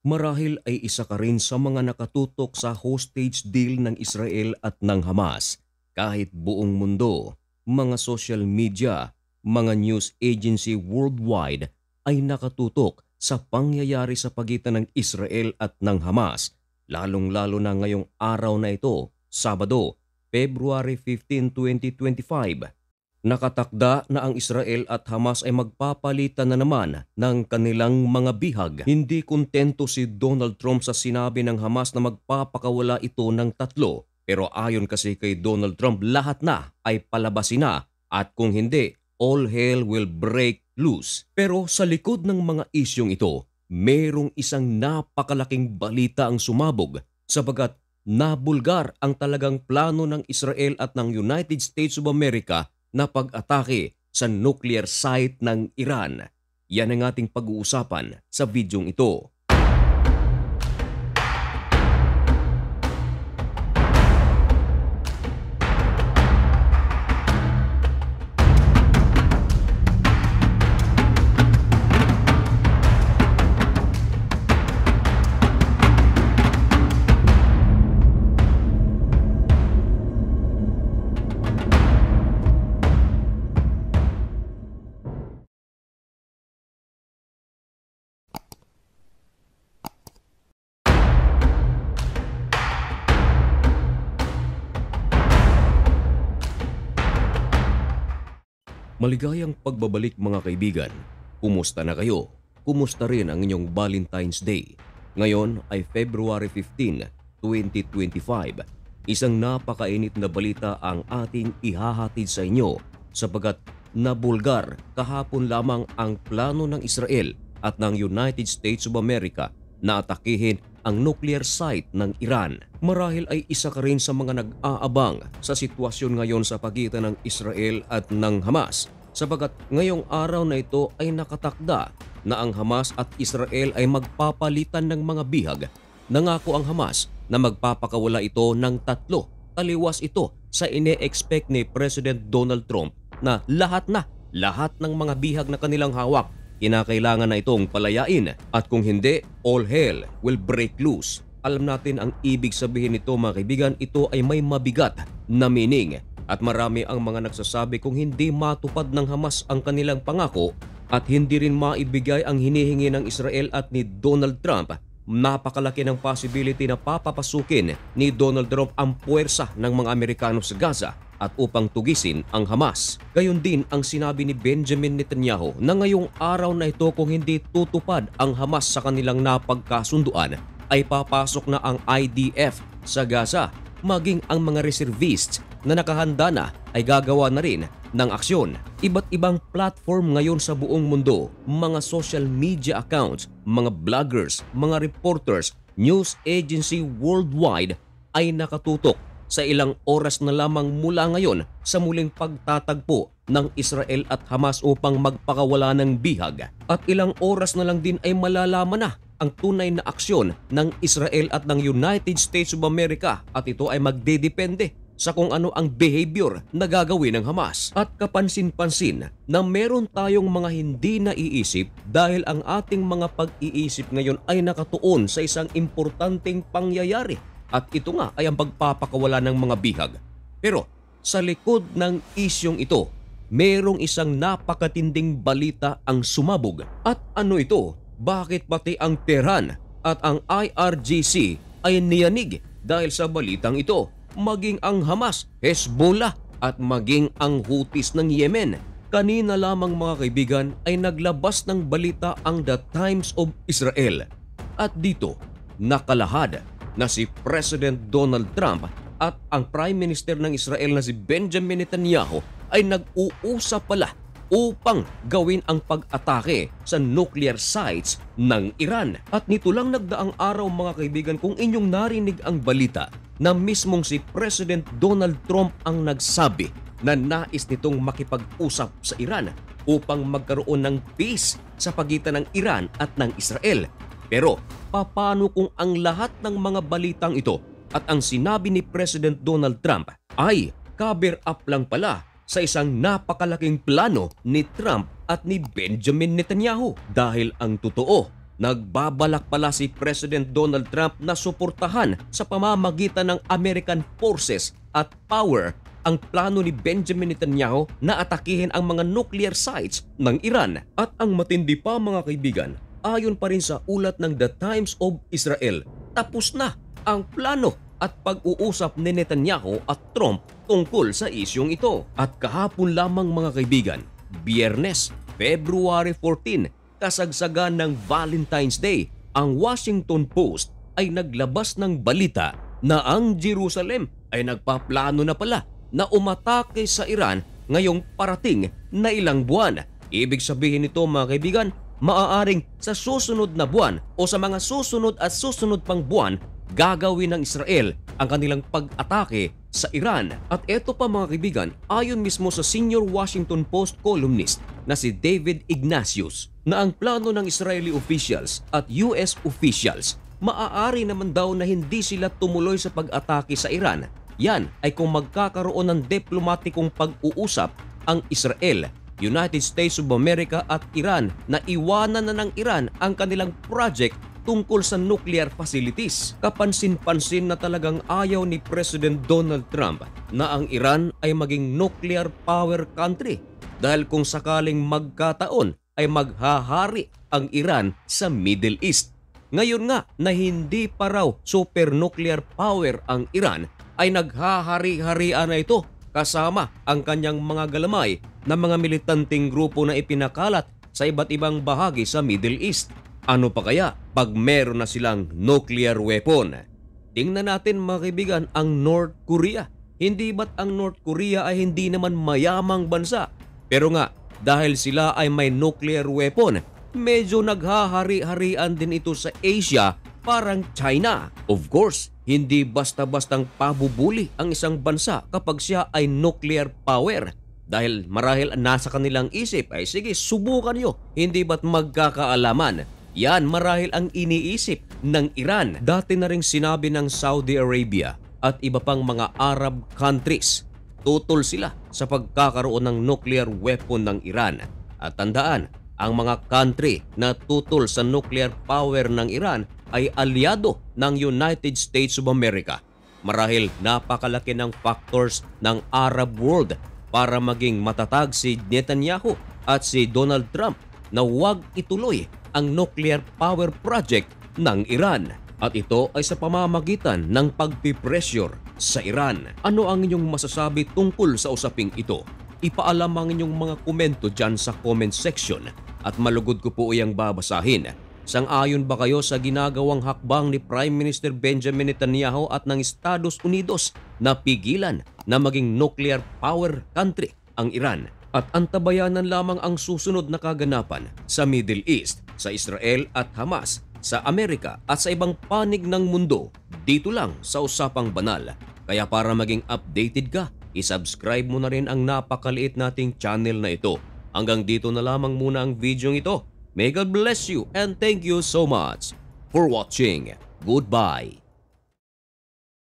Marahil ay isa ka rin sa mga nakatutok sa hostage deal ng Israel at ng Hamas. Kahit buong mundo, mga social media, mga news agency worldwide ay nakatutok sa pangyayari sa pagitan ng Israel at ng Hamas, lalong-lalo na ngayong araw na ito, Sabado, February 15, 2025. Nakatakda na ang Israel at Hamas ay magpapalitan na naman ng kanilang mga bihag. Hindi kontento si Donald Trump sa sinabi ng Hamas na magpapakawala ito ng 3. Pero ayon kasi kay Donald Trump, lahat na ay palabasin na at kung hindi, all hell will break loose. Pero sa likod ng mga isyong ito, merong isang napakalaking balita ang sumabog sapagat nabulgar ang talagang plano ng Israel at ng United States of America na pag-atake sa nuclear site ng Iran. Yan ang ating pag-uusapan sa videong ito. Maligayang pagbabalik mga kaibigan. Kumusta na kayo? Kumusta rin ang inyong Valentine's Day? Ngayon ay February 15, 2025. Isang napakainit na balita ang ating ihahatid sa inyo sapagat nabulgar kahapon lamang ang plano ng Israel at ng United States of America na atakihin ang nuclear site ng Iran. Marahil ay isa ka rin sa mga nag-aabang sa sitwasyon ngayon sa pagitan ng Israel at ng Hamas sapagat ngayong araw na ito ay nakatakda na ang Hamas at Israel ay magpapalitan ng mga bihag. Nangako ang Hamas na magpapakawala ito ng 3. Taliwas ito sa ine-expect ni President Donald Trump na lahat ng mga bihag na kanilang hawak kinakailangan na itong palayain at kung hindi, all hell will break loose. Alam natin ang ibig sabihin nito mga kaibigan, ito ay may mabigat na meaning at marami ang mga nagsasabi kung hindi matupad ng Hamas ang kanilang pangako at hindi rin maibigay ang hinihingi ng Israel at ni Donald Trump, napakalaki ng possibility na papapasukin ni Donald Trump ang puwersa ng mga Amerikano sa Gaza at upang tugisin ang Hamas. Gayon din ang sinabi ni Benjamin Netanyahu na ngayong araw na ito kung hindi tutupad ang Hamas sa kanilang napagkasunduan ay papasok na ang IDF sa Gaza. Maging ang mga reservists na nakahanda na ay gagawa na rin ng aksyon. Iba't ibang platform ngayon sa buong mundo, mga social media accounts, mga bloggers, mga reporters, news agency worldwide ay nakatutok sa ilang oras na lamang mula ngayon sa muling pagtatagpo ng Israel at Hamas upang magpakawala ng bihag. At ilang oras na lang din ay malalaman na ang tunay na aksyon ng Israel at ng United States of America at ito ay magdedepende sa kung ano ang behavior na gagawin ng Hamas. At kapansin-pansin na meron tayong mga hindi naiisip dahil ang ating mga pag-iisip ngayon ay nakatuon sa isang importanteng pangyayari. At ito nga ay ang pagpapakawala ng mga bihag. Pero sa likod ng isyong ito, merong isang napakatinding balita ang sumabog. At ano ito? Bakit pati ang Tehran at ang IRGC ay niyanig dahil sa balitang ito? Maging ang Hamas, Hezbollah at maging ang Houthis ng Yemen. Kanina lamang mga kaibigan ay naglabas ng balita ang The Times of Israel. At dito, nakalahad na si President Donald Trump at ang Prime Minister ng Israel na si Benjamin Netanyahu ay nag-uusap pala upang gawin ang pag-atake sa nuclear sites ng Iran. At nito lang nagdaang araw mga kaibigan kung inyong narinig ang balita na mismong si President Donald Trump ang nagsabi na nais nitong makipag-usap sa Iran upang magkaroon ng peace sa pagitan ng Iran at ng Israel. Pero paano kung ang lahat ng mga balitang ito at ang sinabi ni President Donald Trump ay cover up lang pala sa isang napakalaking plano ni Trump at ni Benjamin Netanyahu? Dahil ang totoo, Nagbabalak pala si President Donald Trump na suportahan sa pamamagitan ng American forces at power ang plano ni Benjamin Netanyahu na atakihin ang mga nuclear sites ng Iran. At ang matindi pa mga kaibigan, ayon pa rin sa ulat ng The Times of Israel, tapos na ang plano at pag-uusap ni Netanyahu at Trump tungkol sa isyong ito. At kahapon lamang mga kaibigan, Biyernes, February 14, kasagsagan ng Valentine's Day, ang Washington Post ay naglabas ng balita na ang Jerusalem ay nagpaplano na pala na umatake sa Iran ngayong parating na ilang buwan. Ibig sabihin nito mga kaibigan, maaaring sa susunod na buwan o sa mga susunod at susunod pang buwan, gagawin ng Israel ang kanilang pag-atake sa Iran. At eto pa mga kaibigan, ayon mismo sa senior Washington Post columnist na si David Ignatius, na ang plano ng Israeli officials at US officials, maaari naman daw na hindi sila tumuloy sa pag-atake sa Iran. Yan ay kung magkakaroon ng diplomatikong pag-uusap ang Israel, United States of America at Iran na iwanan na ng Iran ang kanilang project tungkol sa nuclear facilities. Kapansin-pansin na talagang ayaw ni President Donald Trump na ang Iran ay maging nuclear power country, dahil kung sakaling magkataon ay maghahari ang Iran sa Middle East. Ngayon nga na hindi pa raw super nuclear power ang Iran, ay naghahari-harian na ito kasama ang kanyang mga galamay na mga militanteng grupo na ipinakalat sa iba't ibang bahagi sa Middle East. Ano pa kaya pag meron na silang nuclear weapon? Tingnan natin mga kaibigan ang North Korea. Hindi ba't ang North Korea ay hindi naman mayamang bansa? Pero nga, dahil sila ay may nuclear weapon, medyo naghahari-harian din ito sa Asia, parang China. Of course, hindi basta-bastang pabubuli ang isang bansa kapag siya ay nuclear power. Dahil marahil nasa kanilang isip ay sige, subukan nyo. Hindi ba't magkakaalaman? Yan marahil ang iniisip ng Iran. Dati na ring sinabi ng Saudi Arabia at iba pang mga Arab countries, tutol sila sa pagkakaroon ng nuclear weapon ng Iran. At tandaan, ang mga country na tutol sa nuclear power ng Iran ay aliado ng United States of America. Marahil napakalaki ng factors ng Arab world para maging matatag si Netanyahu at si Donald Trump na huwag ituloy ang nuclear power project ng Iran. At ito ay sa pamamagitan ng pagpipressure sa Iran. Ano ang inyong masasabi tungkol sa usaping ito? Ipaalam ang inyong mga komento dyan sa comment section at malugod ko po iyang babasahin. Sang-ayon ba kayo sa ginagawang hakbang ni Prime Minister Benjamin Netanyahu at ng Estados Unidos na pigilan na maging nuclear power country ang Iran? At antabayanan lamang ang susunod na kaganapan sa Middle East, sa Israel at Hamas, sa Amerika at sa ibang panig ng mundo dito lang sa Usapang Banal. Kaya para maging updated ka, isubscribe mo na rin ang napakaliit nating channel na ito. Hanggang dito na lamang muna ang video ito. May God bless you and thank you so much for watching. Goodbye.